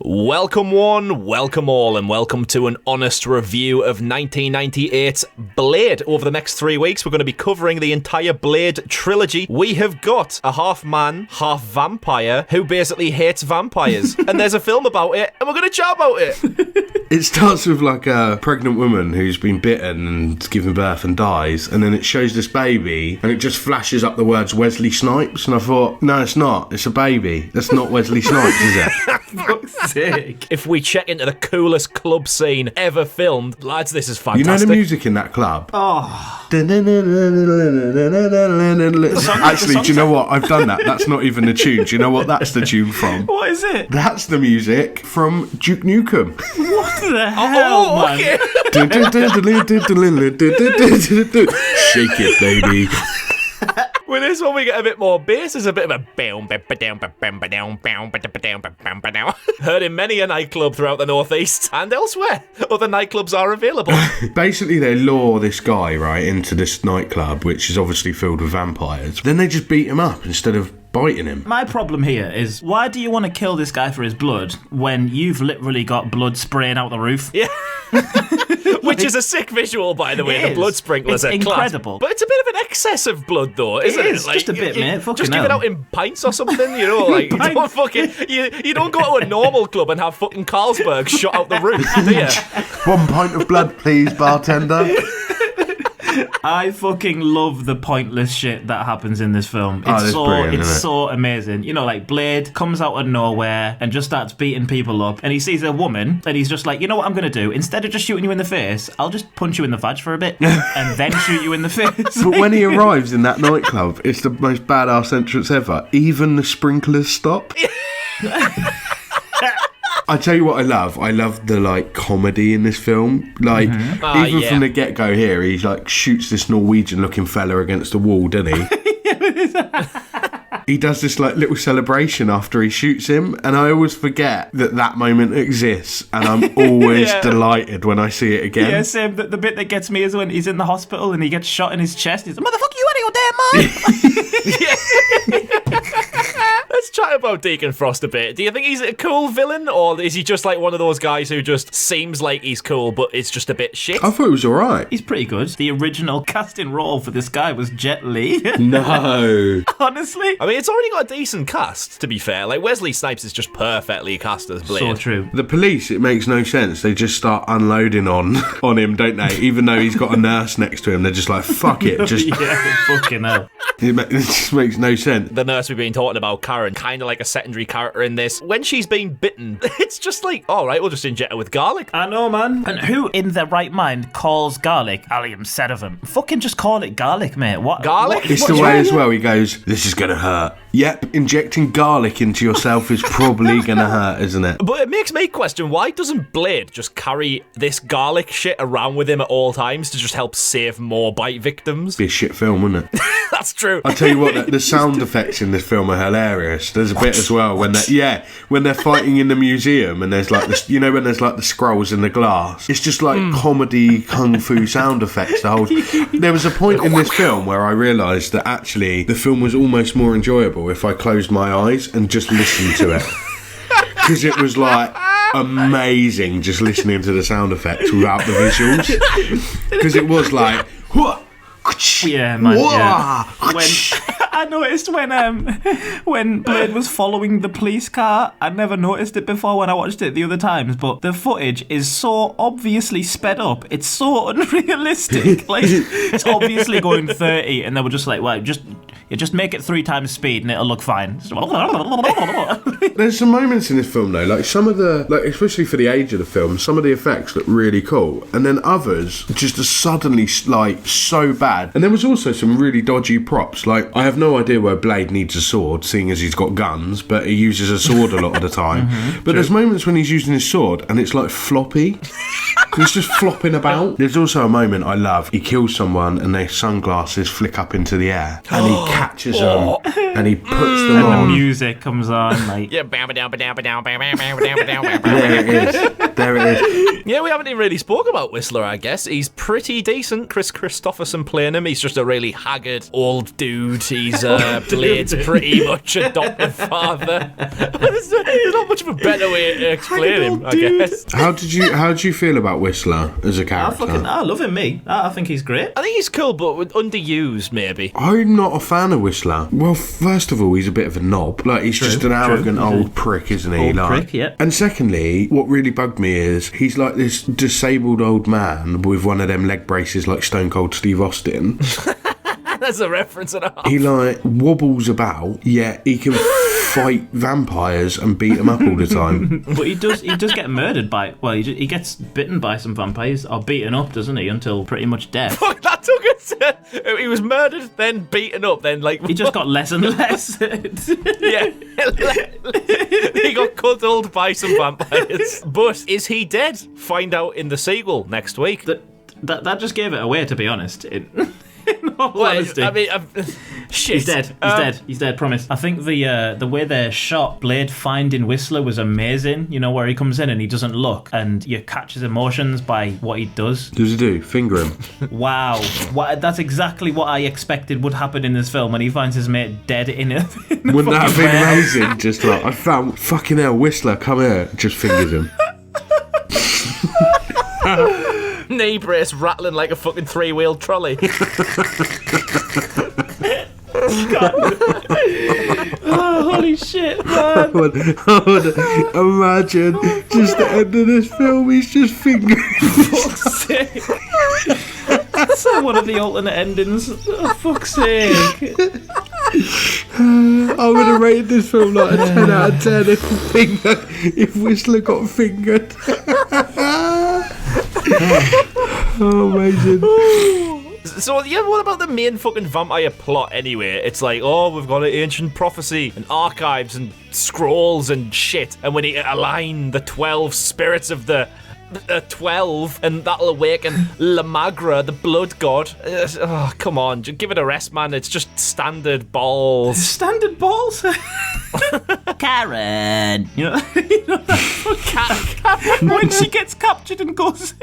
Welcome one, welcome all, and welcome to an honest review of 1998's Blade. Over the next 3 weeks, we're going to be covering the entire Blade trilogy. We have got a half man, half vampire who basically hates vampires. And there's a film about it, and we're going to chat about it. It starts with like a pregnant woman who's been bitten and given birth and dies, and then it shows this baby, and it just flashes up the words Wesley Snipes, and I thought, no, it's not. It's a baby. That's not Wesley Snipes, is it? Fuck's sake. If we check into the coolest club scene ever filmed, lads, this is fantastic. You know the music in that club? Oh. Actually, do you know what? I've done that. That's not even the tune. Do you know what that's the tune from? What is it? That's the music from Duke Nukem. What the hell, man? Okay. Shake it, baby. With this one, we get a bit more bass. There's a bit of a heard in many a nightclub throughout the northeast and elsewhere. Other nightclubs are available. Basically, they lure this guy, right, into this nightclub, which is obviously filled with vampires. Then they just beat him up instead of biting him. My problem here is, why do you want to kill this guy for his blood when you've literally got blood spraying out the roof? Yeah. Which is a sick visual, by the way. The blood sprinklers it's are class. incredible. But it's a bit of an excess of blood, though, isn't it? Like, just a bit, mate. Fucking just give it out in pints or something, you know? Like, you don't go to a normal club and have fucking Carlsberg shot out the roof, do you? 1 pint of blood, please, bartender. I fucking love the pointless shit that happens in this film. It's so amazing. You know, like Blade comes out of nowhere and just starts beating people up, and he sees a woman and he's just like, you know what I'm going to do? Instead of just shooting you in the face, I'll just punch you in the vag for a bit and then shoot you in the face. But when he arrives in that nightclub, it's the most badass entrance ever. Even the sprinklers stop. I tell you what I love. I love the, like, comedy in this film. Like, even from the get-go here, he, like, shoots this Norwegian-looking fella against the wall, doesn't he? He does this, like, little celebration after he shoots him, and I always forget that moment exists, and I'm always delighted when I see it again. Yeah, same. The bit that gets me is when he's in the hospital and he gets shot in his chest. He's like, motherfucker, you out of your damn mind! Let's chat about Deacon Frost a bit. Do you think he's a cool villain, or is he just like one of those guys who just seems like he's cool, but it's just a bit shit? I thought he was alright. He's pretty good. The original casting role for this guy was Jet Li. No. Honestly. I mean, it's already got a decent cast, to be fair. Like, Wesley Snipes is just perfectly cast as Blade. So true. The police, it makes no sense. They just start unloading on him, don't they? Even though he's got a nurse next to him, they're just like, fuck it. Just yeah, fucking hell. It just makes no sense. The nurse we've been talking about, Karen, kind of like a secondary character in this. When she's been bitten, it's just like, all right, we'll just inject her with garlic. I know, man. And who in their right mind calls garlic allium sedevum? Fucking just call it garlic, mate. What? Garlic? It's the way as well, he goes, this is gonna hurt. Yep, injecting garlic into yourself is probably gonna hurt, isn't it? But it makes me question, why doesn't Blade just carry this garlic shit around with him at all times to just help save more bite victims? Be a shit film, wouldn't it? That's true. I'll tell you what, the sound effects in this film are hilarious. There's a bit as well when they're fighting in the museum and there's like this, you know, when there's like the scrolls in the glass. It's just like comedy kung fu sound effects. There was a point in this film where I realised that actually the film was almost more enjoyable if I closed my eyes and just listened to it. Because it was like amazing just listening to the sound effects without the visuals. Because it was like, yeah, man. Yeah. I noticed when Blade was following the police car, I never noticed it before when I watched it the other times, but the footage is so obviously sped up. It's so unrealistic. Like, it's obviously going 30, and they were just like, well, just make it 3 times speed and it'll look fine. There's some moments in this film though, like some of the, like especially for the age of the film, some of the effects look really cool, and then others just are suddenly like so bad. And there was also some really dodgy props. Like, I have no idea where Blade needs a sword, seeing as he's got guns, but he uses a sword a lot of the time. But there's moments when he's using his sword and it's like floppy. He's just flopping about. There's also a moment I love. He kills someone and their sunglasses flick up into the air and he catches them and he puts them And on. the music comes on, like... Yeah, There it is. There it is. yeah, we haven't even really spoke about Whistler, I guess. He's pretty decent. Chris Christopherson playing him. He's just a really haggard old dude. He's Blade's pretty much adopted father. There's not much of a better way to explain him, I guess. How did you feel about Whistler as a character? I love him, me. I think he's great. I think he's cool, but underused, maybe. I'm not a fan of Whistler. Well, first of all, he's a bit of a knob. Like, he's just an arrogant old prick, isn't he? Old Like, prick, yeah. And secondly, what really bugged me is he's like this disabled old man with one of them leg braces like Stone Cold Steve Austin. That's a reference and a half. He like wobbles about, yet he can fight vampires and beat them up all the time. But he does get murdered by... Well, he gets bitten by some vampires, or beaten up, doesn't he, until pretty much death. Fuck, that took it. He was murdered, then beaten up, then like... He just got less and less. Yeah. He got cuddled by some vampires. But is he dead? Find out in the sequel next week. That just gave it away, to be honest. In all honesty. I mean, shit. He's dead. He's dead. Promise. I think the way they're shot, Blade finding Whistler was amazing. You know, where he comes in and he doesn't look, and you catch his emotions by what he does. Does he do? Finger him. Wow, that's exactly what I expected would happen in this film when he finds his mate dead in it. Wouldn't that have been amazing? Just like, I found fucking hell, Whistler, come here. Just fingers him. Knee brace rattling like a fucking three-wheeled trolley. Oh, holy shit, man. I would imagine just the end of this film, he's just fingering. Fuck's sake. That's one of the alternate endings. Oh, fuck's sake. I would have rated this film like a 10 out of 10 if Whistler got fingered. Oh, amazing. So, yeah, what about the main fucking vampire plot anyway? It's like, oh, we've got an ancient prophecy and archives and scrolls and shit, and we need to align the 12 spirits of the 12, and that'll awaken La Magra, the blood god. Oh, come on, just give it a rest, man. It's just standard balls. Standard balls? Karen. You know that when she gets captured and goes...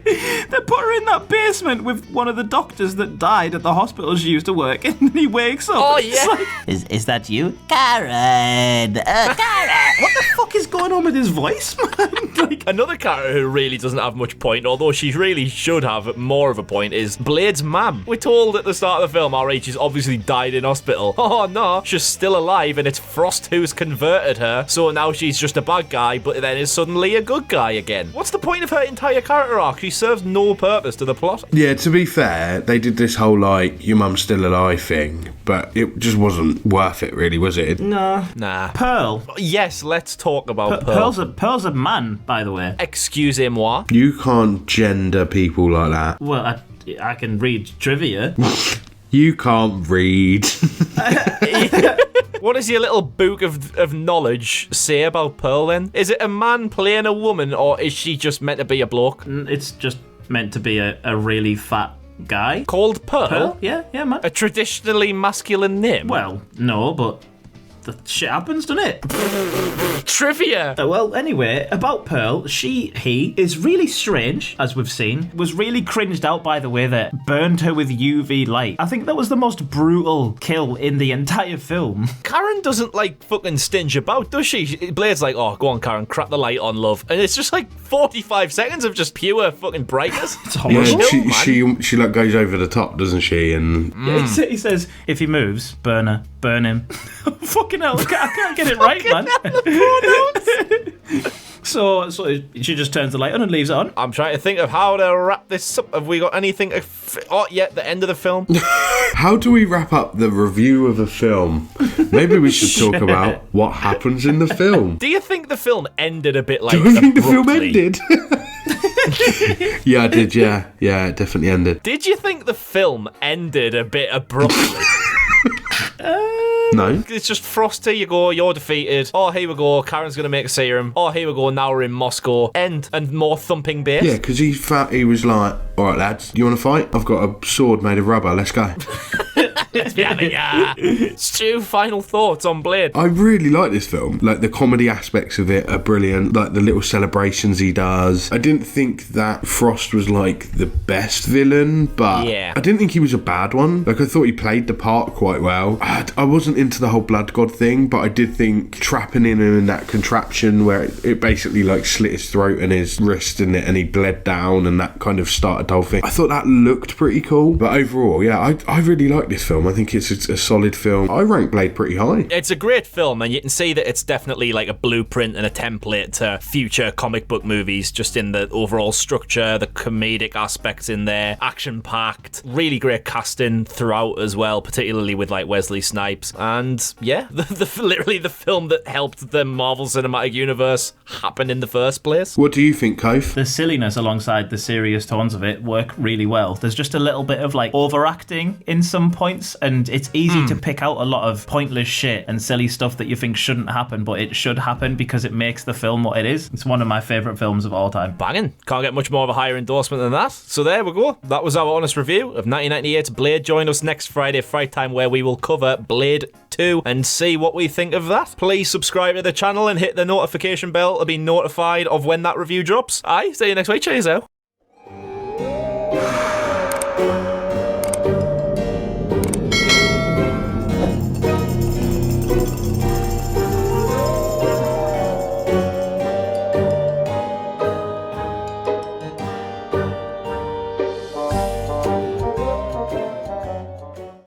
They put her in that basement with one of the doctors that died at the hospital she used to work in, and he wakes up. Oh, and it's yeah. like, is that you? Karen. Karen. What the fuck is going on with his voice, man? Like, Another character who really doesn't have much point, although she really should have more of a point, is Blade's mum. We're told at the start of the film, alright, she's obviously died in hospital. Oh no, she's still alive, and it's Frost who's converted her, so now she's just a bad guy, but then is suddenly a good guy again. What's the point of her entire character arc? She serves no purpose to the plot. Yeah, to be fair, they did this whole, like, your mum's still alive thing, but it just wasn't worth it, really, was it? no. Nah. Pearl. Yes, let's talk about Pearl. Pearl's a man, by the way. Excusez-moi. You can't gender people like that. Well, I can read trivia. You can't read. What does your little book of knowledge say about Pearl then? Is it a man playing a woman, or is she just meant to be a bloke? It's just meant to be a really fat guy. Called Pearl? Pearl? Yeah, man. A traditionally masculine name? Well, no, but the shit happens, doesn't it? Trivia! Well, anyway, about Pearl, he is really strange, as we've seen. Was really cringed out by the way that burned her with UV light. I think that was the most brutal kill in the entire film. Karen doesn't, like, fucking stinge about, does she? Blade's like, oh, go on, Karen, crack the light on, love. And it's just, like, 45 seconds of just pure fucking brightness. It's horrible. Yeah, she like goes over the top, doesn't she? And He says, if he moves, burn her, burn him. Fucking hell, I can't get it right, man. So she just turns the light on and leaves it on. I'm trying to think of how to wrap this up. Have we got anything? Oh, yeah, the end of the film. how do we wrap up the review of a film? Maybe we should talk about what happens in the film. Do you think the film ended a bit like Do you think the film abruptly? ended? Yeah, I did, yeah. Yeah, it definitely ended. Did you think the film ended a bit abruptly? No. It's just Frosty, you go, you're defeated. Oh, here we go, Karen's going to make a serum. Oh, here we go, now we're in Moscow. End. And more thumping bass. Yeah, because he was like, all right, lads, you want to fight? I've got a sword made of rubber, let's go. Stu, final thoughts on Blade? I really like this film. Like, the comedy aspects of it are brilliant. Like, the little celebrations he does. I didn't think that Frost was, like, the best villain, but yeah. I didn't think he was a bad one. Like, I thought he played the part quite well. I wasn't into the whole blood god thing, but I did think trapping him in that contraption where it basically, like, slit his throat and his wrist and he bled down, and that kind of started the whole thing. I thought that looked pretty cool. But overall, yeah, I really like this film. I think it's a solid film. I rank Blade pretty high. It's a great film, and you can see that it's definitely like a blueprint and a template to future comic book movies, just in the overall structure, the comedic aspects in there, action-packed, really great casting throughout as well, particularly with like Wesley Snipes. And yeah, literally the film that helped the Marvel Cinematic Universe happen in the first place. What do you think, Kof? The silliness alongside the serious tones of it work really well. There's just a little bit of like overacting in some points, and it's easy to pick out a lot of pointless shit and silly stuff that you think shouldn't happen, but it should happen because it makes the film what it is. It's one of my favourite films of all time. Banging. Can't get much more of a higher endorsement than that. So there we go. That was our honest review of 1998's Blade. Join us next Friday Fright Time, where we will cover Blade 2 and see what we think of that. Please subscribe to the channel and hit the notification bell to be notified of when that review drops. Aye, see you next week. Cheers out.